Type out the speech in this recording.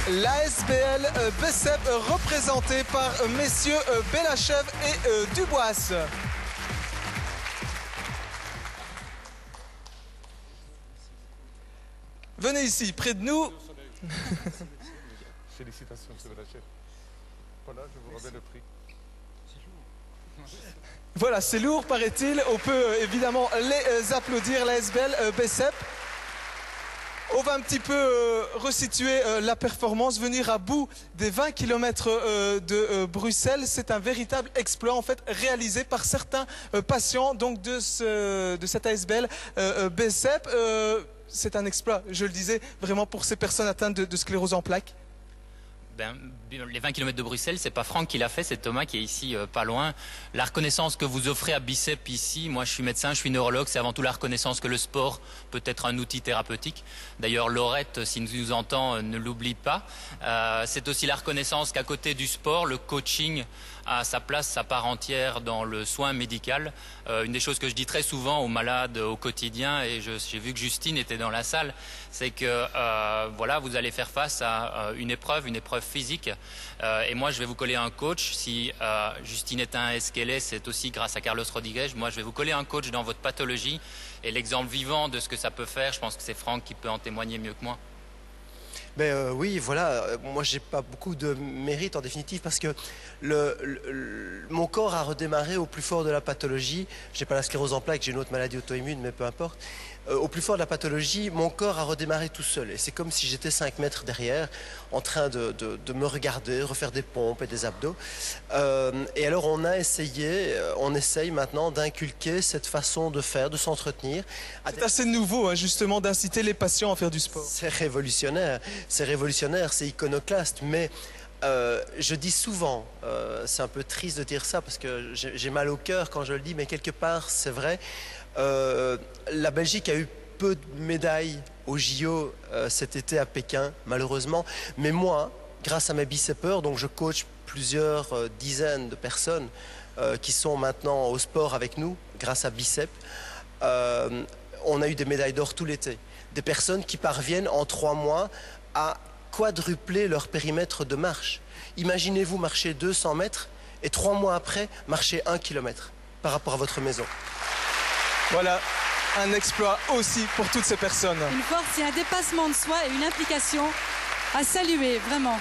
L'ASBL Bessep représentée par messieurs Bellachev et Dubois. Venez ici, près de nous. Félicitations, M. Bellachev. Voilà, je vous remets le prix. Voilà, c'est lourd, paraît-il. On peut évidemment les applaudir, l'ASBL Bessep. On va un petit peu resituer la performance, venir à bout des 20 km de Bruxelles. C'est un véritable exploit en fait réalisé par certains patients donc de cette ASBL Bessep. C'est un exploit, je le disais, vraiment pour ces personnes atteintes de sclérose en plaques. Les 20 km de Bruxelles, c'est pas Franck qui l'a fait, c'est Thomas qui est ici pas loin. La reconnaissance que vous offrez à Bicep ici, moi je suis médecin, je suis neurologue, c'est avant tout la reconnaissance que le sport peut être un outil thérapeutique. D'ailleurs Laurette, s'il nous entend, ne l'oublie pas. C'est aussi la reconnaissance qu'à côté du sport, le coaching a sa place, sa part entière dans le soin médical. Une des choses que je dis très souvent aux malades au quotidien, et j'ai vu que Justine était dans la salle, c'est que voilà, vous allez faire face à une épreuve physique. Et moi, je vais vous coller un coach. Si Justine est ce qu'elle est, c'est aussi grâce à Carlos Rodriguez. Moi, je vais vous coller un coach dans votre pathologie. Et l'exemple vivant de ce que ça peut faire, je pense que c'est Franck qui peut en témoigner mieux que moi. Oui, voilà, moi j'ai pas beaucoup de mérite en définitive parce que mon corps a redémarré au plus fort de la pathologie. J'ai pas la sclérose en plaques, j'ai une autre maladie auto-immune, mais peu importe. Au plus fort de la pathologie, mon corps a redémarré tout seul. Et c'est comme si j'étais 5 mètres derrière, en train de me regarder, refaire des pompes et des abdos. Et alors on essaye maintenant d'inculquer cette façon de faire, de s'entretenir. C'est assez nouveau, hein, justement, d'inciter les patients à faire du sport. C'est révolutionnaire, c'est iconoclaste, mais je dis souvent, c'est un peu triste de dire ça parce que j'ai mal au cœur quand je le dis, mais quelque part c'est vrai. La Belgique a eu peu de médailles au JO cet été à Pékin, malheureusement. Mais moi, grâce à mes bicepeurs, donc je coach plusieurs dizaines de personnes qui sont maintenant au sport avec nous, grâce à Bicep. On a eu des médailles d'or tout l'été. Des personnes qui parviennent en 3 mois à quadrupler leur périmètre de marche. Imaginez-vous marcher 200 mètres et 3 mois après, marcher 1 km par rapport à votre maison. Voilà, un exploit aussi pour toutes ces personnes. Une force et un dépassement de soi et une implication à saluer, vraiment.